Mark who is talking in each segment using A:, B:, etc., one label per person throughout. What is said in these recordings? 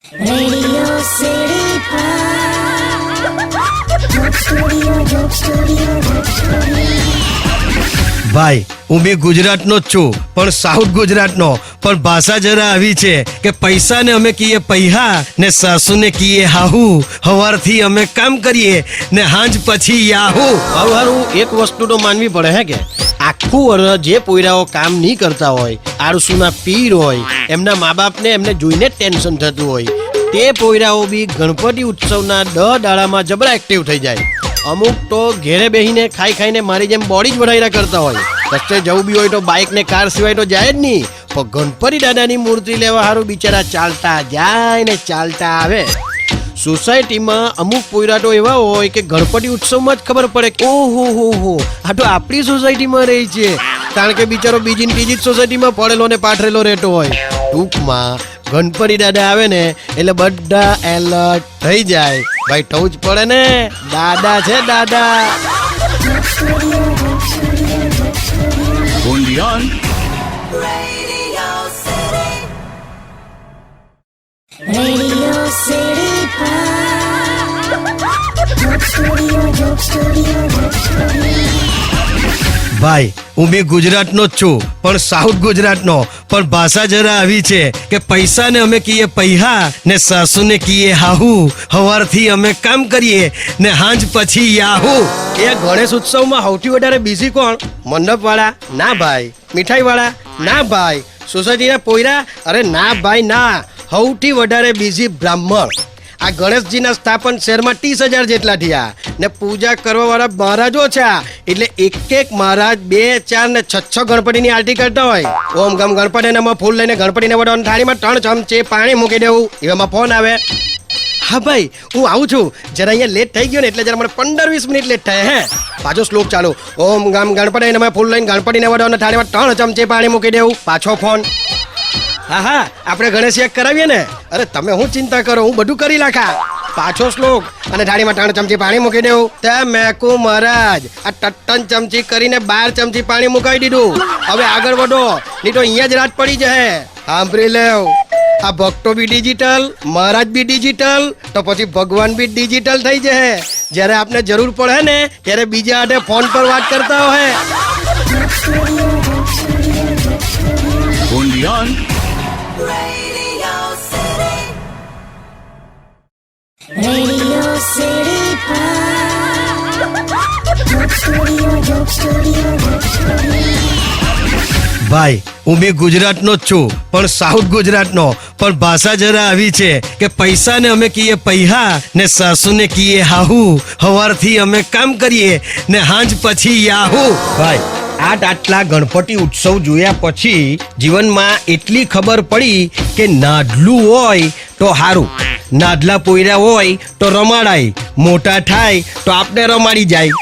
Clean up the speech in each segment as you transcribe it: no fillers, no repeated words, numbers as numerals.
A: Radio City Joke Studio, Joke Studio, Joke Studio.
B: ભાઈ હું બી ગુજરાતનો જ છું, પણ સાઉથ ગુજરાતનો. પણ ભાષા જરા આવી છે કે પૈસાને અમે કહીએ પૈહા ને સાસુને કહીએ હાહુ. હવારથી અમે કામ કરીએ ને હાંજ પછી યાહુ.
C: હારું એક વસ્તુ તો માનવી પડે હે કે આખું વર્ષ જે પોયરાઓ કામ નહીં કરતા હોય, આળસુના પીર હોય, એમના મા બાપને એમને જોઈને ટેન્શન થતું હોય, તે પોયરાઓ બી ગણપતિ ઉત્સવના 10 દાડામાં જબરા એક્ટિવ થઈ જાય. અમુક તો ઘેરે બેહીને ખાઈ ખાઈને મારી જેમ બોડી જ વધાર્યા કરતા હોય. રસ્તે જવું બી હોય તો બાઇક ને કાર સિવાય તો જાય જ નહીં, પણ ગણપતિ દાદાની મૂર્તિ લેવા હારું બિચારા ચાલતા જાય ને ચાલતા આવે. સોસાયટીમાં અમુક પોયરા તો એવા હોય કે ગણપતિ ઉત્સવમાં જ ખબર પડે કે ઓહો આ તો આપણી સોસાયટીમાં રહી છે, કારણ કે બિચારો બીજી ત્રીજી જ સોસાયટીમાં પડેલો ને પાથરેલો રહેતો હોય. ટૂંકમાં ગણપતિ દાદા આવે ને એટલે બધા એલર્ટ થઈ જાય. ભાઈ થવું જ પડે ને, દાદા છે દાદા.
A: Radio City Joke Studio, Joke Studio, Joke Studio.
B: ભાઈ હું બી ગુજરાતનો જ છું, પણ સાઉથ ગુજરાતનો. પણ ભાષા જરા આવી છે કે પૈસાને અમે કહીએ પૈહા ને સાસુને કહીએ હાહુ. હવારથી અમે કામ કરીએ ને હાંજ પછી યાહુ.
C: એ ગણેશ ઉત્સવમાં સૌથી વધારે બિઝી કોણ? મંડપ વાળા? ના ભાઈ. મીઠાઈ વાળા? ના ભાઈ. સોસાયટીના પોયરા? અરે ના ભાઈ ના. સૌથી વધારે બિઝી બ્રાહ્મણ. આ ગણેશજીના સ્થાપન શહેરમાં 30,000 જેટલા થયા ને પૂજા કરવા વાળા મહારાજો છે, એટલે એક મહારાજ 2, 4 ને 6 ગણપતિની આરતી કરતા હોય. ઓમ ગમ ગણપતિ નમઃ ફૂલ લઈને ગણપતિને વડાવવાની થાળીમાં 3 ચમચે પાણી મૂકી દેવું. એવામાં ફોન આવે, હા ભાઈ હું આવું છું, જરા અહીંયા લેટ થઈ ગયો ને એટલે જરા મને 15-20 મિનિટ લેટ થાય. હે પાછો શ્લોક ચાલુ, ઓમ ગમ ગણપતિ નમઃ ફૂલ લઈને ગણપતિને વડાવવાની થાળીમાં 3 ચમચે પાણી મૂકી દેવું. પાછો ફોન, હા આપણે ગણેશ યાગ કરાવીએ ને. અરે તમે હું ચિંતા કરો, હું બધું કરી નાખા. પાછો શ્લોક અને થાળીમાં 3 ચમચી પાણી મૂકી દેવું. તે મેકુ મહારાજ આ 3 ચમચી કરીને 12 ચમચી પાણી મુકાવી દીધું. હવે આગળ વધો, નહીં તો અહીંયા જ રાત પડી જશે. સાંભળી લેવ, આ ભક્તો બી ડિજિટલ, મહારાજ બી ડિજિટલ, તો પછી ભગવાન બી ડિજિટલ થઈ જશે. જ્યારે આપને જરૂર પડે ને ત્યારે બીજા હાથે ફોન પર વાત કરતા હોય.
A: Radio City Joke Studio, Joke Studio, Joke Studio.
B: ભાઈ હું બી ગુજરાતનો જ છું, પણ સાઉથ ગુજરાતનો. પણ ભાષા જરા આવી છે કે પૈસાને અમે કહીએ પૈહા ને સાસુને કહીએ હાહુ. હવારથી અમે કામ કરીએ ને હાંજ પછી યાહુ.
C: ભાઈ આટલા ગણપતિ ઉત્સવ જોયા પછી જીવનમાં એટલી ખબર પડી કે નાદલું હોય તો સારું, નાદલા પોયરા હોય તો રમાડાય, મોટા થાય તો આપને રમાડી જાય.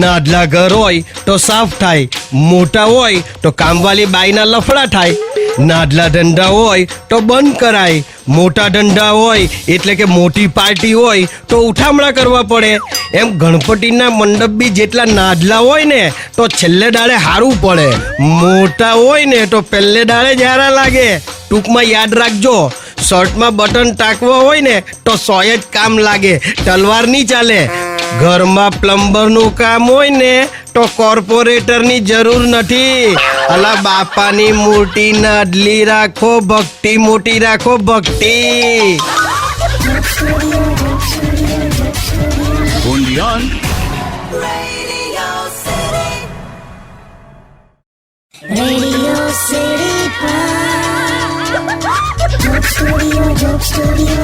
C: નાદલા ઘર હોય તો સાફ થાય, મોટા હોય તો કામવાળી બાઈના લફડા થાય. નાદલા ધંધા હોય તો બંધ કરાય, મોટા ધંધા હોય એટલે કે મોટી પાર્ટી હોય તો ઉઠામણા કરવા પડે. એમ ગણપતિના મંડપ બી જેટલા નાદલા હોય ને તો છેલ્લે દાડે હારું પડે, મોટા હોય ને તો પહેલે દાડે જારા લાગે. ટૂંકમાં યાદ રાખજો, શર્ટમાં બટન ટાંકવા હોય ને તો 100 જ કામ લાગે, તલવાર નહીં ચાલે. ઘરમાં પ્લમ્બરનું કામ હોય ને તો કોર્પોરેટરની જરૂર નથી. અલા બાપાની મૂર્તિ નાદલી રાખો, ભક્તિ મોટી રાખો, ભક્તિ.
A: Radio City Joke Studio, Joke Studio, Joke Studio.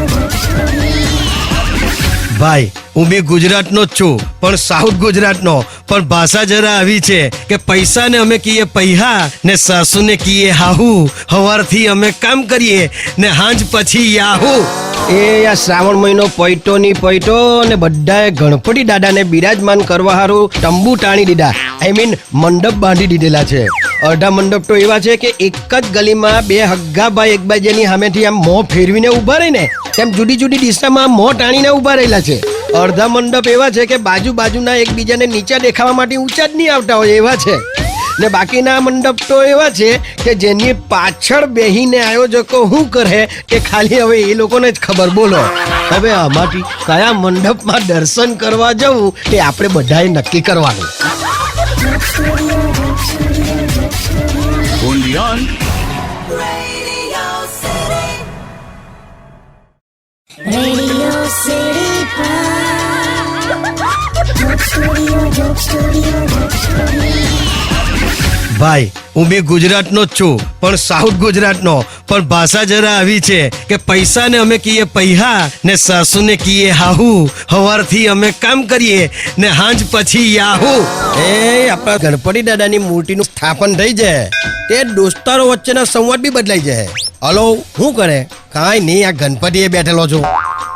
B: ભાઈ હું બી ગુજરાતનો જ છું, પણ સાઉથ ગુજરાતનો. પણ ભાષા જરા આવી છે કે પૈસાને અમે કહીએ પૈહા ને સાસુને કહીએ હાહુ. હવારથી અમે કામ કરીએ ને હાંજ પછી યાહુ.
C: એ આ શ્રાવણ મહિનો પૈટો ની પૈટો ને બધાએ ગણપતિ દાદાને બિરાજમાન કરવા હારું તંબુ ટાણી દીધા. આઈ મીન મંડપ બાંધી દીધેલા છે. અડધા મંડપ તો એવા છે કે એક જ ગલીમાં 2 હગ્ગા ભાઈ એકબીજાની સામેથી આમ મોં ફેરવીને ઊભા રહીને તેમ જુદી જુદી દિશામાં મોં ટાણીને ઊભા રહેલા છે. અડધા મંડપ એવા છે કે બાજુના એકબીજાને નીચે દેખાવા માટે ઊંચા જ નહીં આવતા હોય એવા છે. ને બાકીના મંડપ તો એવા છે કે જેની પાછળ બેહીને આયોજકો શું કરે એ ખાલી હવે એ લોકોને જ ખબર. બોલો હવે આમાંથી કયા મંડપમાં દર્શન કરવા જવું તે આપણે બધાએ નક્કી કરવાનું.
A: Radio City Joke Studio, Joke Studio, Joke Studio.
B: ભાઈ હું બી ગુજરાતનો જ છું, પણ સાઉથ ગુજરાતનો. પણ ભાષા જરા આવી છે કે પૈસાને અમે કહીએ પૈહા ને સાસુને કહીએ હાહુ. હવારથી અમે કામ કરીએ ને હાંજ પછી યાહુ.
C: એ આપણા ગણપતિ દાદાની મૂર્તિનું સ્થાપન થઈ જાય તે દોસ્તારો વચ્ચેના સંવાદ બી બદલાઈ જાય. હલો શું કરે? કાંઈ નહીં, આ ગણપતિએ બેઠેલો છું.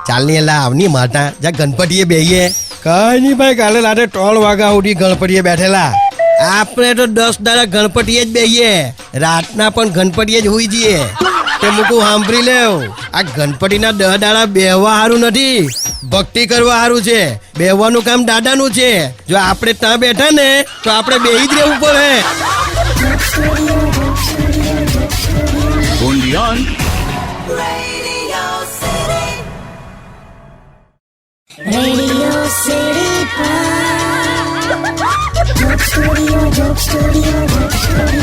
C: ચાલની એલા આવની માતા જ્યાં ગણપતિએ બેહીએ. કાંઈ નહીં ભાઈ, કાલે રાતે 3 વાગ્યા સુધી ગણપતિએ બેઠેલા. આપણે તો 10 દાડા ગણપતિએ જ બેહીએ, રાતના પણ ગણપતિએ જ હોઈ જઈએ. તે મૂકું સાંભળી લેવ, આ ગણપતિના 10 દાડા બેહવા સારું નથી, ભક્તિ કરવા સારું છે. બેહવાનું કામ દાદાનું છે. જો આપણે ત્યાં બેઠા ને તો આપણે બેહી જ રહેવું પડે.
A: Radio City Joke Studio, Joke Studio, Joke Studio.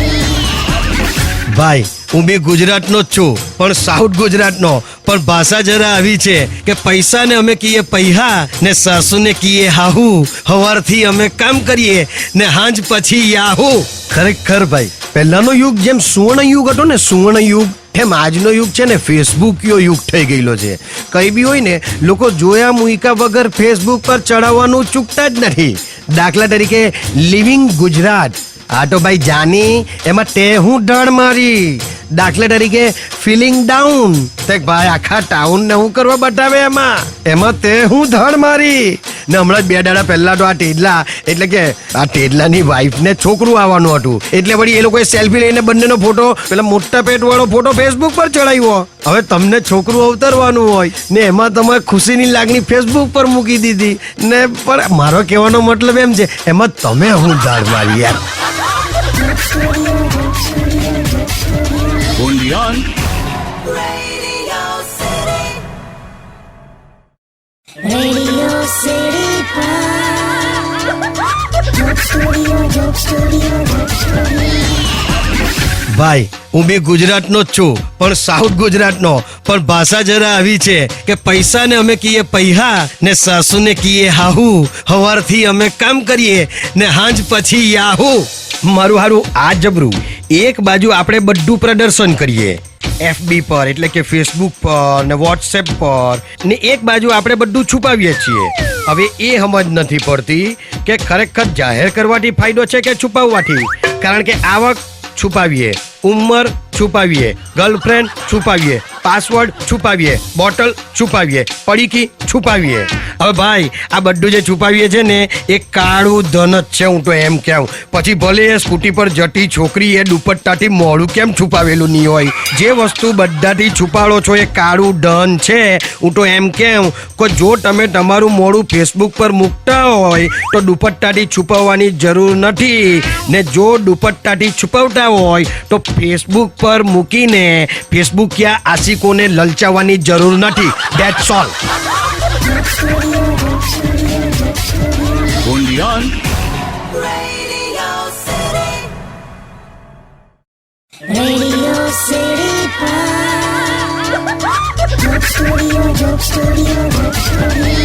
B: ભાઈ હું બી ગુજરાતનો જ છું, પણ સાઉથ ગુજરાતનો. પણ ભાષા જરા આવી છે કે પૈસાને અમે કહીએ પૈહા ને સાસુને કહીએ હાહુ. હવારથી અમે કામ કરીએ ને હાંજ પછી યાહુ.
C: ખરેખર ભાઈ, પહેલાનો યુગ જેમ સુવર્ણ યુગ હતો ને, સુવર્ણ યુગ, એમ આજનો યુગ છે ને ફેસબુક યુગ થઈ ગયેલો છે. કઈ બી હોય ને લોકો જોયા મૂક્યા વગર ફેસબુક પર ચડાવવાનું ચૂકતા જ નથી. દાખલા તરીકે લિવિંગ ગુજરાત, આ તો ભાઈ જાની એમાં તે હું ડળ મારી. દાખલા તરીકે ફીલિંગ ડાઉન, તે ભાઈ આખા ટાઉન ને હું કરવા બતાવે એમાં તે હું ધડ મારી. ને હમણાં 2 દાડા પહેલા તો આ ટેડલા એટલે કે આ ટેડલાની વાઈફને છોકરું આવવાનું હતું, એટલે વળી એ લોકોએ સેલ્ફી લઈને બંનેનો ફોટો, પેલા મોટા પેટ વાળો ફોટો ફેસબુક પર ચડાવ્યો. હવે તમને છોકરું અવતરવાનું હોય ને એમાં તમે ખુશીની લાગણી ફેસબુક પર મૂકી દીધી ને. પણ મારો કહેવાનો મતલબ એમ છે, એમાં તમે હું ધડ મારી યાર.
A: Radio City Joke Studio, Joke Studio, Joke Studio.
B: ભાઈ હું બી ગુજરાતનો જ છું, પણ સાઉથ ગુજરાતનો. પણ ભાષા જરા આવી છે કે પૈસાને અમે કહીએ પૈહા ને સાસુને કહીએ હાહુ. હવારથી અમે કામ કરીએ ને હાંજ પછી યાહુ.
C: મારું હારું આ જબરું. એક બાજુ આપણે બધું પ્રદર્શન કરીએ FB પર એટલે કે ફેસબુક પર ને વોટ્સએપ પર, ને એક બાજુ આપણે બધું છુપાવીએ છીએ. હવે એ સમજ નથી પડતી કે ખરેખર જાહેર કરવાથી ફાયદો છે કે છુપાવવાથી. કારણ કે આવક છુપાવીએ, ઉંમર છુપાવીએ, ગર્લફ્રેન્ડ છુપાવીએ, પાસવર્ડ છુપાવીએ, બોટલ છુપાવીએ, પડીકી છુપાવીએ. હવે ભાઈ આ બધું જે છુપાવીએ છે ને એ કાળું ધન જ છે, હું તો એમ કહું. પછી ભલે એ સ્કૂટી પર જતી છોકરી એ દુપટ્ટાથી મોઢું કેમ છુપાવેલું નહીં હોય, જે વસ્તુ બધાથી છુપાડો છો એ કાળું ધન છે. હું તો એમ કહું કે જો તમે તમારું મોઢું ફેસબુક પર મૂકતા હોય તો દુપટ્ટાથી છુપાવવાની જરૂર નથી, ને જો દુપટ્ટાથી છુપાવતા હોય તો ફેસબુક પર મૂકીને ફેસબુકિયા આશિકોને લલચાવવાની જરૂર નથી. That's all.
A: Radio City Joke Studio, Joke Studio, Joke Studio.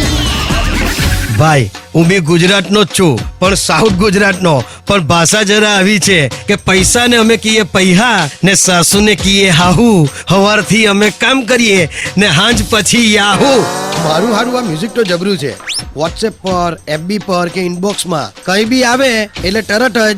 B: ભાઈ હું બી ગુજરાતનો જ છું, પણ સાઉથ ગુજરાતનો. પણ ભાષા જરા આવી છે કે પૈસાને અમે કહીએ પૈહા ને સાસુને કહીએ હાહુ. હવારથી અમે કામ કરીએ ને હાંજ પછી યાહુ.
C: મારું હારું આ મ્યુઝિક તો જબરું છે. વોટ્સએપ પર, FB પર કે ઇનબોક્સમાં કંઈ બી આવે એટલે તરત જ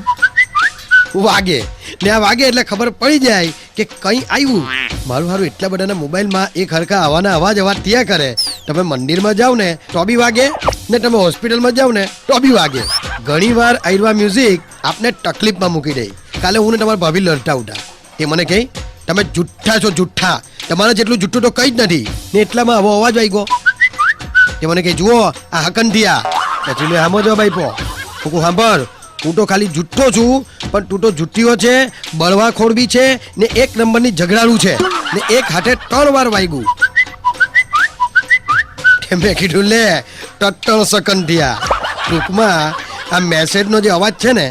C: વાગે, ને આ વાગે એટલે ખબર પડી જાય કે કંઈ આવ્યું. મારું હારું એટલા બધાના મોબાઈલમાં એક હરખા આવાના અવાજ થયા કરે. તમે મંદિરમાં જાઓ ને તો બી વાગે, ને તમે હોસ્પિટલમાં જાઓ ને તો બી વાગે. ઘણી વાર આયરવા મ્યુઝિક આપને તકલીફમાં મૂકી દે. કાલે હું ને તમારા ભાભી લડતા ઉઠા, એ મને કહી તમે જુઠ્ઠા છો, જુઠ્ઠા, તમારા જેટલું જુઠ્ઠું તો કંઈ જ નથી. ને એટલામાં આવો અવાજ આવી ગયો. એ મને કહે જુઓ આ હકન થયા. પછી મેં આમો જવાબ આપ્યો, હું સાંભળ, હું તો ખાલી જુઠ્ઠો છું પણ તું તો જુઠ્ઠીઓ છે, બળવાખોર બી છે ને એક નંબરની ઝઘડાળું છે ને એક હાથે 3 વાર વાગ્યું. મેં કીધું લે ટટ્ટણ સકન થયા. ટૂંકમાં આ મેસેજનો જે અવાજ છે ને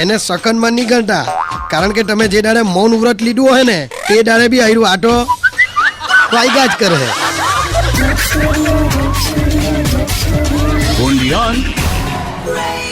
C: એને સકનમાં નહીં ગણતા, કારણ કે તમે જે દાડે મૌન વ્રત લીધું હોય ને તે દાડે બી આયરું આટો વાગ્યા જ કરે.
A: Joke Studio, Joke Studio, Joke Studio.
D: only on
A: Radio